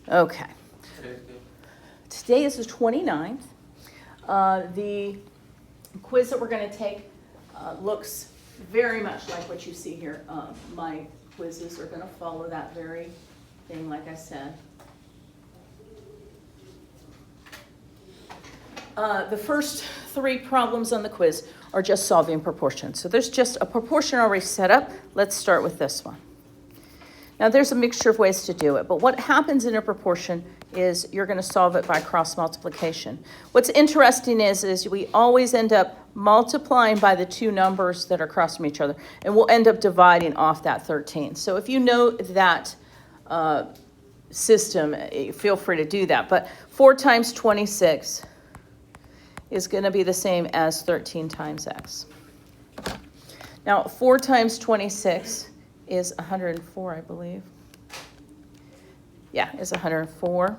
Okay. Today is the 29th. The quiz that we're going to take looks very much like what you see here. My quizzes are going to follow that very thing, like I said. The first three problems on the quiz are just solving proportions. So there's just a proportion already set up. Let's start with this one. Now there's a mixture of ways to do it, but what happens in a proportion is you're going to solve it by cross multiplication. What's interesting is we always end up multiplying by the two numbers that are across from each other, and we'll end up dividing off that 13. So if you know that system, feel free to do that. But 4 times 26 is going to be the same as 13 times x. Now 4 times 26 is 104, I believe. Yeah, is 104.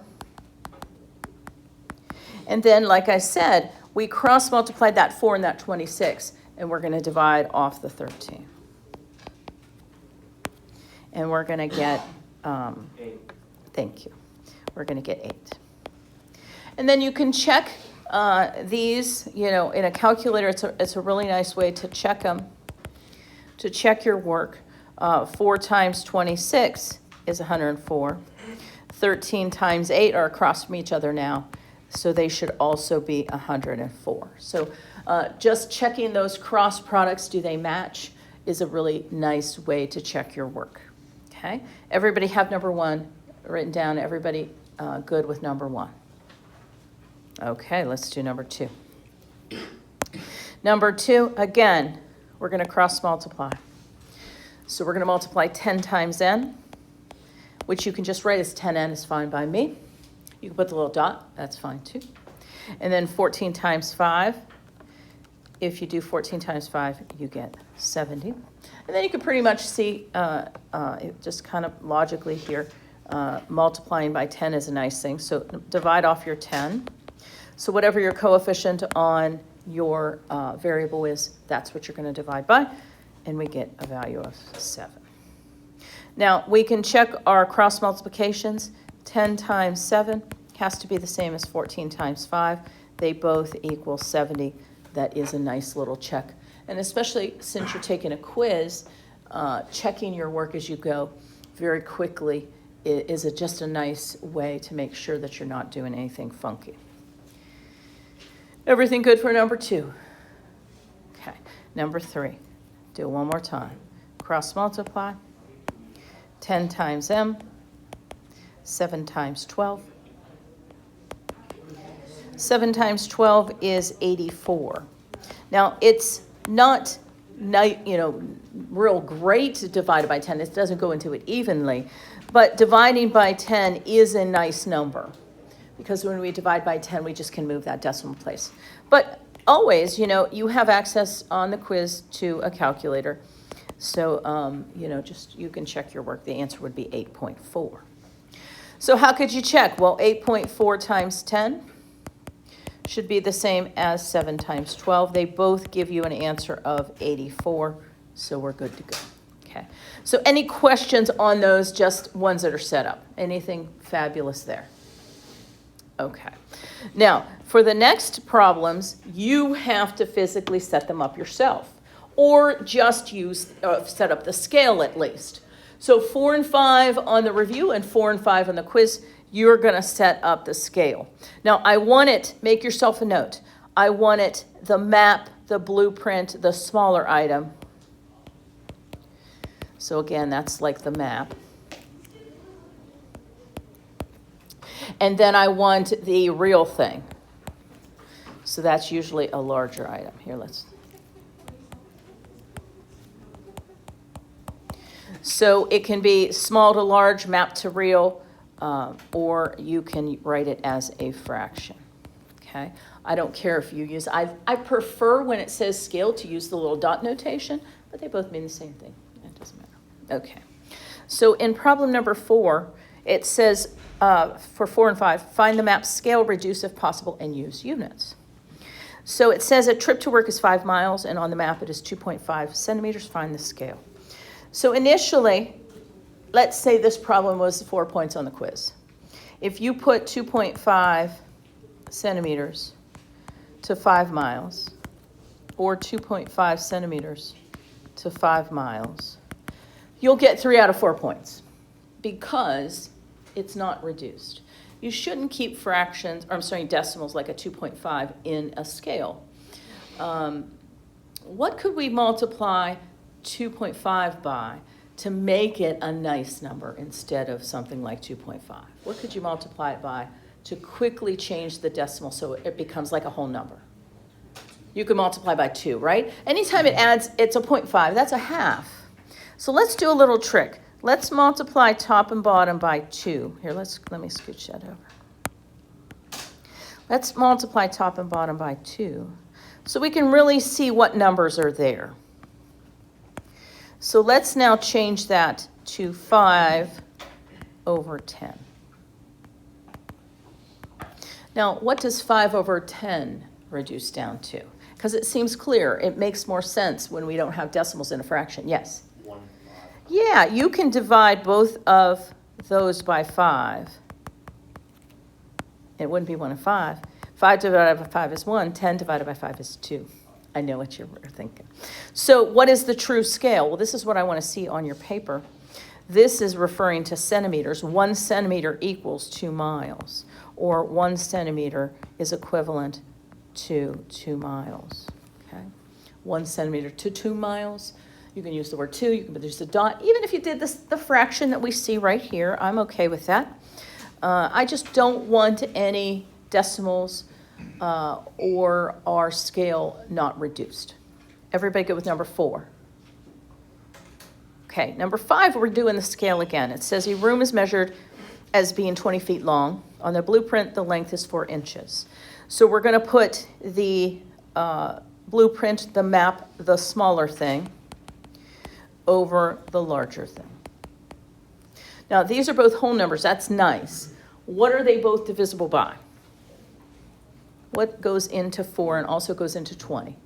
And then, like I said, we cross multiplied that 4 and that 26, and we're going to divide off the 13. And we're going to get, 8. Thank you. We're going to get 8. And then you can check these, in a calculator. It's a really nice way to check them, to check your work. 4 times 26 is 104. 13 times 8 are across from each other now, so they should also be 104. So just checking those cross products, do they match, is a really nice way to check your work. Okay? Everybody have number 1 written down. Everybody good with number 1. Okay, let's do number 2. Number 2, again, we're going to cross multiply. So we're going to multiply 10 times n, which you can just write as 10n is fine by me. You can put the little dot, that's fine too. And then 14 times 5. If you do 14 times 5, you get 70. And then you can pretty much see, just kind of logically here, multiplying by 10 is a nice thing. So divide off your 10. So whatever your coefficient on your variable is, that's what you're going to divide by. And we get a value of 7. Now, we can check our cross multiplications. 10 times 7 has to be the same as 14 times 5. They both equal 70. That is a nice little check. And especially since you're taking a quiz, checking your work as you go very quickly is just a nice way to make sure that you're not doing anything funky. Everything good for number 2? Okay, number 3. Do it one more time. Cross multiply. 10 times m. 7 times 12. 7 times 12 is 84. Now, it's not real great to divide by 10. It doesn't go into it evenly. But dividing by 10 is a nice number, because when we divide by 10, we just can move that decimal place. But always, you have access on the quiz to a calculator. So, just you can check your work. The answer would be 8.4. So how could you check? Well, 8.4 times 10 should be the same as 7 times 12. They both give you an answer of 84, so we're good to go. Okay. So any questions on those, just ones that are set up? Anything fabulous there? Okay. Now, for the next problems, you have to physically set them up yourself, or just set up the scale at least. So 4 and 5 on the review and 4 and 5 on the quiz, you're going to set up the scale. Now, I want it, make yourself a note, I want it the map, the blueprint, the smaller item. So again, that's like the map. And then I want the real thing. So that's usually a larger item. Here, So it can be small to large, map to real, or you can write it as a fraction. Okay? I don't care if you use, I prefer when it says scale to use the little dot notation, but they both mean the same thing. It doesn't matter. Okay. So in problem number 4, it says, for 4 and 5, find the map's scale, reduce if possible, and use units. So it says a trip to work is 5 miles, and on the map it is 2.5 centimeters. Find the scale. So initially, let's say this problem was 4 points on the quiz. if you put 2.5 centimeters to 5 miles, or 2.5 centimeters to 5 miles, you'll get 3 out of 4 points because it's not reduced. You shouldn't keep decimals like a 2.5 in a scale. What could we multiply 2.5 by to make it a nice number instead of something like 2.5? What could you multiply it by to quickly change the decimal so it becomes like a whole number? You can multiply by 2, right? Anytime it adds, it's a 0.5, that's a half. So let's do a little trick. Let's multiply top and bottom by 2. Here, let me scooch that over. Let's multiply top and bottom by 2 so we can really see what numbers are there. So let's now change that to 5 over 10. Now, what does 5 over 10 reduce down to? Because it seems clear. It makes more sense when we don't have decimals in a fraction. Yes? 1/5. Yeah, you can divide both of those by 5. It wouldn't be 1 and 5. 5 divided by 5 is 1. 10 divided by 5 is 2. I know what you were thinking. So what is the true scale? Well, this is what I want to see on your paper. This is referring to centimeters. 1 centimeter equals 2 miles, or 1 centimeter is equivalent to 2 miles. Okay, 1 centimeter to 2 miles. You can use the word 2. You can use the dot. Even if you did the fraction that we see right here, I'm okay with that. I just don't want any decimals or our scale not reduced. Everybody good with number 4? Okay, number 5, we're doing the scale again. It says a room is measured as being 20 feet long. On the blueprint, the length is 4 inches. So we're going to put the blueprint, the map, the smaller thing, over the larger thing. Now, these are both whole numbers. That's nice. What are they both divisible by? What goes into 4 and also goes into 20?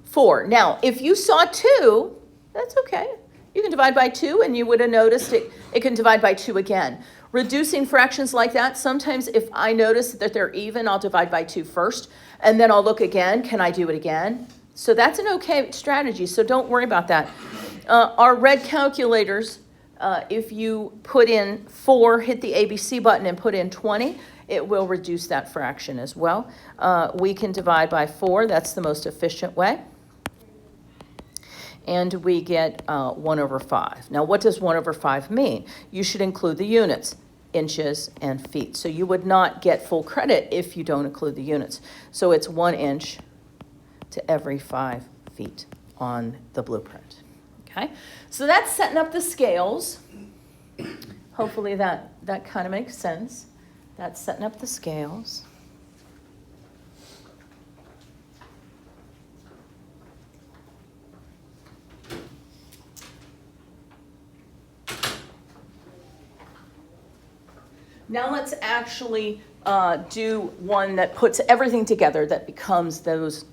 4. Now, if you saw 2, that's okay. You can divide by 2, and you would have noticed it can divide by 2 again. Reducing fractions like that, sometimes if I notice that they're even, I'll divide by 2 first, and then I'll look again. Can I do it again? So that's an okay strategy, so don't worry about that. Our red calculators, if you put in 4, hit the ABC button and put in 20, it will reduce that fraction as well. We can divide by 4. That's the most efficient way. And we get 1 over 5. Now, what does 1 over 5 mean? You should include the units, inches and feet. So you would not get full credit if you don't include the units. So it's 1 inch to every 5 feet on the blueprint. Okay, so that's setting up the scales. Hopefully that kind of makes sense. That's setting up the scales. Now let's actually do one that puts everything together that becomes those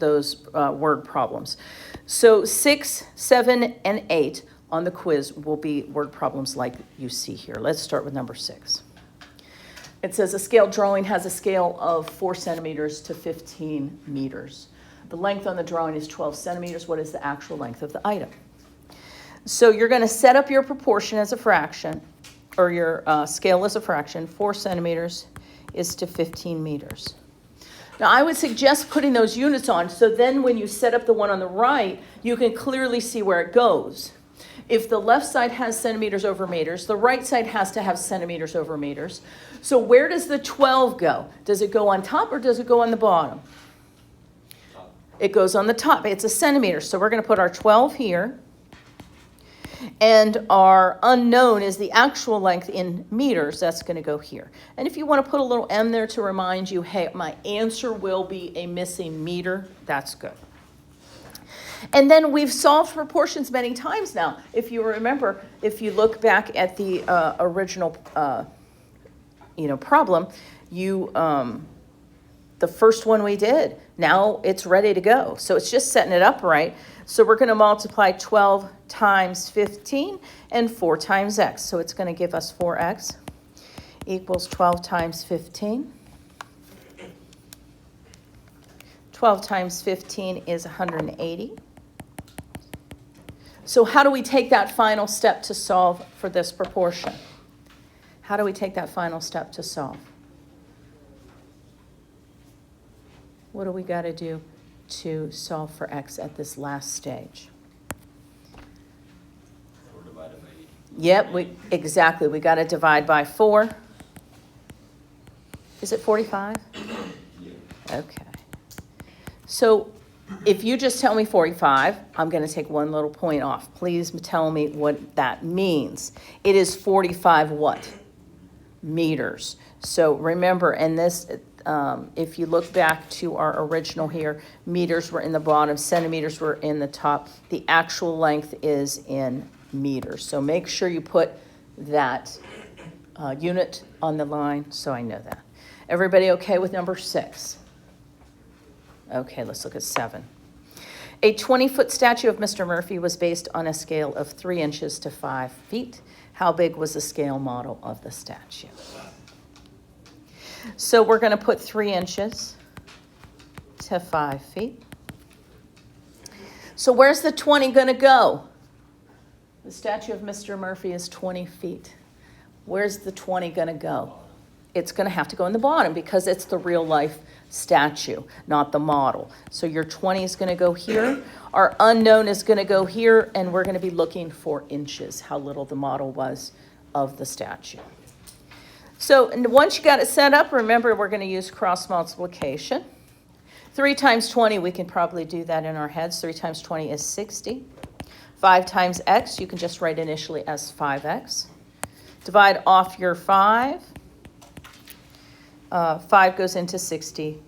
word problems. So 6, 7, and 8 on the quiz will be word problems like you see here. Let's start with number 6. It says a scale drawing has a scale of 4 centimeters to 15 meters. The length on the drawing is 12 centimeters. What is the actual length of the item? So you're going to set up your proportion as a fraction, or your scale as a fraction. 4 centimeters is to 15 meters. Now, I would suggest putting those units on, so then when you set up the one on the right, you can clearly see where it goes. If the left side has centimeters over meters, the right side has to have centimeters over meters. So where does the 12 go? Does it go on top or does it go on the bottom? Top. It goes on the top. It's a centimeter, so we're going to put our 12 here. And our unknown is the actual length in meters. That's going to go here. And if you want to put a little m there to remind you, hey, my answer will be a missing meter, that's good. And then we've solved proportions many times now. If you remember, if you look back at the original problem, the first one we did, now it's ready to go. So it's just setting it up right. So we're going to multiply 12 times 15 and 4 times x. So it's going to give us 4x equals 12 times 15. 12 times 15 is 180. So how do we take that final step to solve for this proportion? How do we take that final step to solve? What do we got to do to solve for x at this last stage? Or divided by 80. Yep, exactly. We got to divide by 4. Is it 45? Yeah. Okay. So if you just tell me 45, I'm going to take one little point off. Please tell me what that means. It is 45 what? Meters. So remember, and this, if you look back to our original here, meters were in the bottom, centimeters were in the top. The actual length is in meters. So make sure you put that unit on the line so I know that. Everybody okay with number 6? Okay, let's look at 7. A 20-foot statue of Mr. Murphy was based on a scale of 3 inches to 5 feet. How big was the scale model of the statue? So we're going to put 3 inches to 5 feet. So where's the 20 going to go? The statue of Mr. Murphy is 20 feet. Where's the 20 going to go? It's going to have to go in the bottom because it's the real life statue, not the model. So your 20 is going to go here. Our unknown is going to go here, and we're going to be looking for inches, how little the model was of the statue. So and once you got it set up, remember we're going to use cross multiplication. 3 times 20, we can probably do that in our heads. 3 times 20 is 60. 5 times x, you can just write initially as 5x. Divide off your 5. 5 goes into 60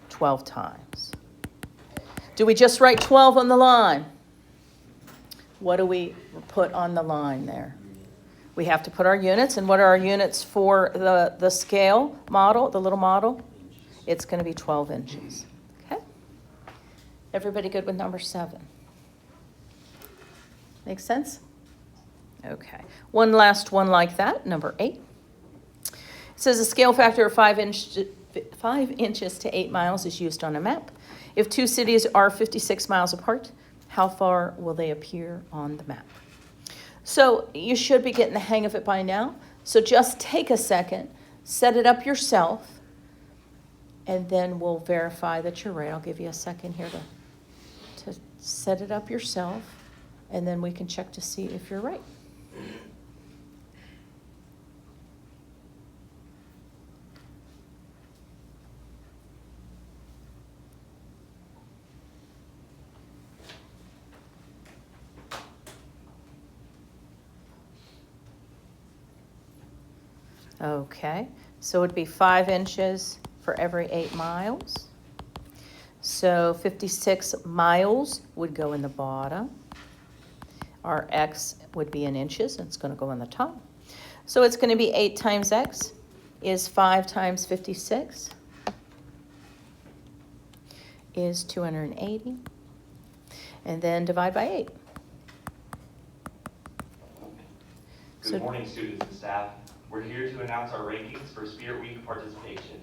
12 times. Do we just write 12 on the line? What do we put on the line there? We have to put our units. And what are our units for the scale model, the little model? It's going to be 12 inches. Okay? Everybody good with number 7? Make sense? Okay. One last one like that, number 8. It says a scale factor of 5 inches to 8 miles is used on a map. If 2 cities are 56 miles apart, how far will they appear on the map? So you should be getting the hang of it by now. So just take a second, set it up yourself, and then we'll verify that you're right. I'll give you a second here to set it up yourself, and then we can check to see if you're right. Okay, so it would be 5 inches for every 8 miles. So 56 miles would go in the bottom. Our x would be in inches, and it's going to go on the top. So it's going to be 8 times x is 5 times 56 is 280. And then divide by 8. Good morning, students and staff. We're here to announce our rankings for Spirit Week participation.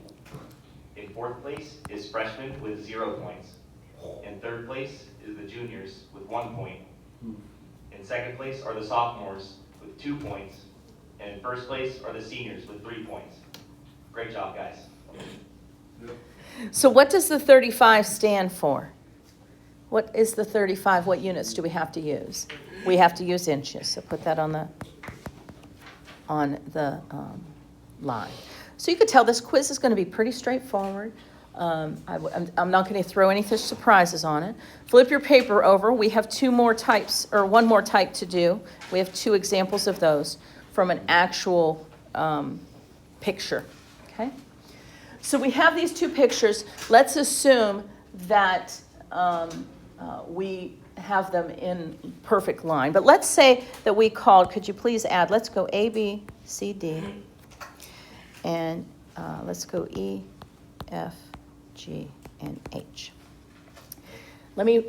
In 4th place is freshmen with 0 points. In 3rd place is the juniors with 1 point. In 2nd place are the sophomores with 2 points. And in 1st place are the seniors with 3 points. Great job, guys. So what does the 35 stand for? What is the 35? What units do we have to use? We have to use inches, so put that on the line. So you could tell this quiz is going to be pretty straightforward. I'm not going to throw any surprises on it. Flip your paper over. We have 2 more types, or 1 more type to do. We have 2 examples of those from an actual picture. Okay? So we have these 2 pictures. Let's assume that we have them in perfect line. But let's say that we called, could you please add, let's go A, B, C, D, and let's go E, F, G, and H. Let me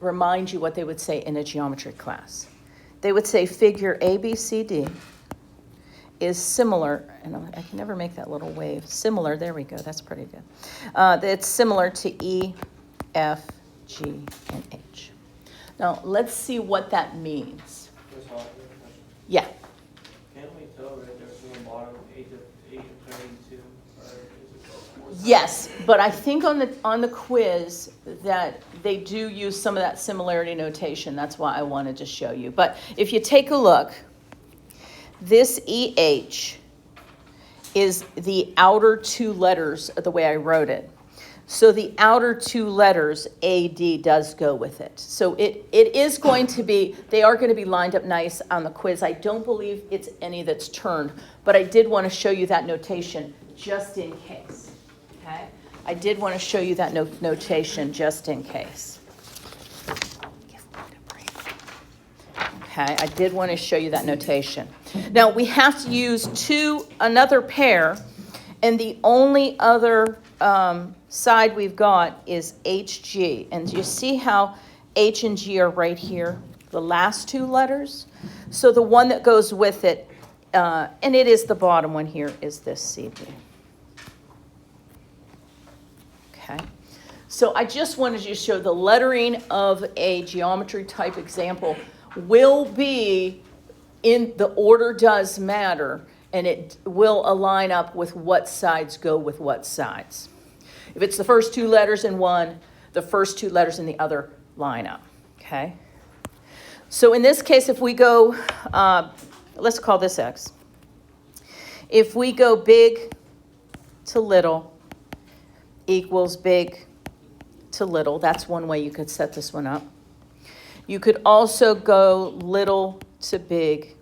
remind you what they would say in a geometry class. They would say figure A, B, C, D is similar, and I can never make that little wave. Similar, there we go, that's pretty good. It's similar to E, F, G, and H. Now, let's see what that means. That's all I have a question. Yeah, Can't we tell right there from the bottom, 8 and 32, or is it? yes, but I think on the quiz that they do use some of that similarity notation. That's why I wanted to show you. But if you take a look, this EH is the outer two letters of the way I wrote it. So the outer two letters, AD, does go with it. So it is going to be, they are going to be lined up nice on the quiz. I don't believe it's any that's turned, but I did want to show you that notation just in case. Okay? I did want to show you that notation just in case. Okay, I did want to show you that notation. Now, we have to use another pair, and the only other side we've got is HG. And you see how H and G are right here, the last two letters? So the one that goes with it, and it is the bottom one here, is this CB. Okay, so I just wanted you to show the lettering of a geometry type example will be in the order does matter, and it will align up with what sides go with what sides. If it's the first two letters in one, the first two letters in the other line up, okay? So in this case, if we go, let's call this X. If we go big to little equals big to little, that's one way you could set this one up. You could also go little to big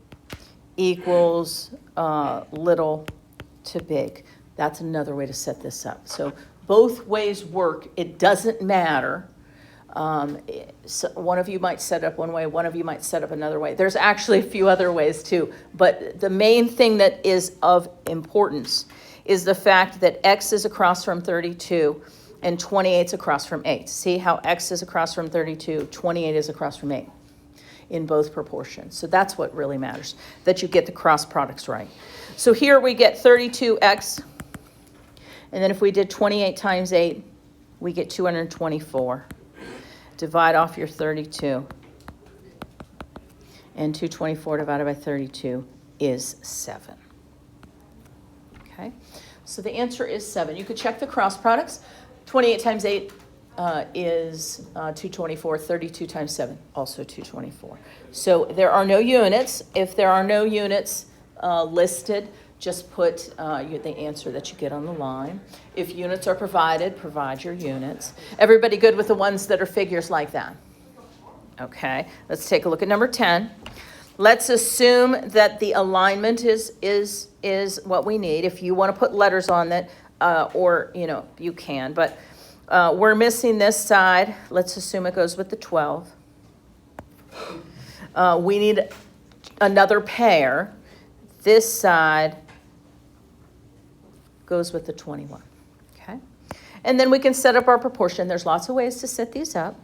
equals little to big. That's another way to set this up. So both ways work. It doesn't matter. So one of you might set up one way, one of you might set up another way. There's actually a few other ways too, but the main thing that is of importance is the fact that X is across from 32 and 28 is across from 8. See how X is across from 32, 28 is across from 8 in both proportions. So that's what really matters, that you get the cross products right. So here we get 32X, and then if we did 28 times 8, we get 224. Divide off your 32. And 224 divided by 32 is 7. Okay, so the answer is 7. You could check the cross products. 28 times 8 is 224. 32 times 7, also 224. So there are no units. If there are no units listed, just put the answer that you get on the line. If units are provided, provide your units. Everybody good with the ones that are figures like that? Okay, let's take a look at number 10. Let's assume that the alignment is what we need. If you want to put letters on that, or you can, but we're missing this side. Let's assume it goes with the 12. We need another pair. This side goes with the 21, okay? And then we can set up our proportion. There's lots of ways to set these up.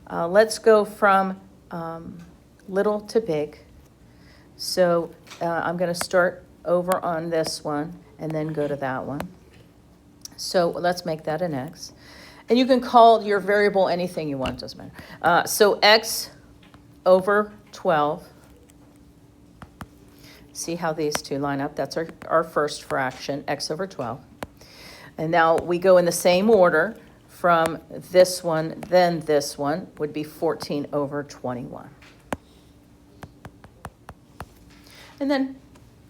Let's go from little to big. So I'm going to start over on this one and then go to that one. So let's make that an X. And you can call your variable anything you want, doesn't matter. So X over 12. See how these two line up? That's our first fraction, X over 12. And now we go in the same order from this one, then this one would be 14 over 21. And then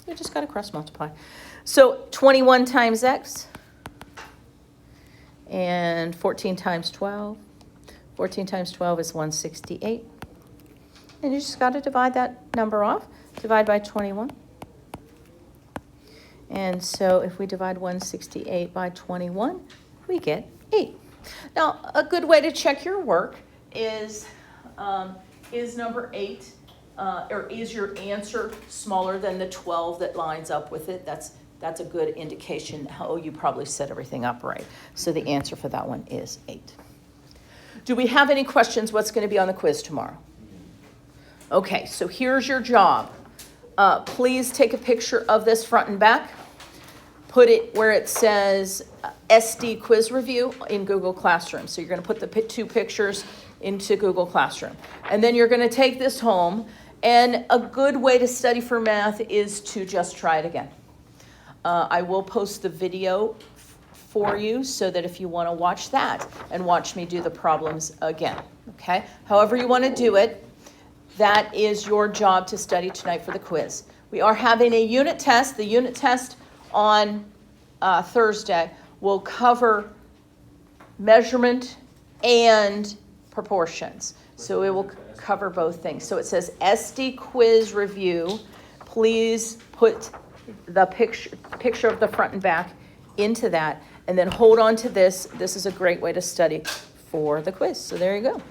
you just got to cross multiply. So 21 times X and 14 times 12. 14 times 12 is 168. And you just got to divide that number off. Divide by 21. And so if we divide 168 by 21, we get 8. Now, a good way to check your work is number 8, or is your answer smaller than the 12 that lines up with it? That's a good indication how you probably set everything up right. So the answer for that one is 8. Do we have any questions? What's going to be on the quiz tomorrow? Okay, so here's your job. Please take a picture of this front and back. Put it where it says SD quiz review in Google Classroom. So you're going to put the two pictures into Google Classroom. And then you're going to take this home. And a good way to study for math is to just try it again. I will post the video for you so that if you want to watch that and watch me do the problems again, okay? However you want to do it, that is your job to study tonight for the quiz. We are having a unit test. The unit test on Thursday will cover measurement and proportions. So it will cover both things. So it says SD quiz review. Please put the picture of the front and back into that, and then hold on to this. This is a great way to study for the quiz. So there you go.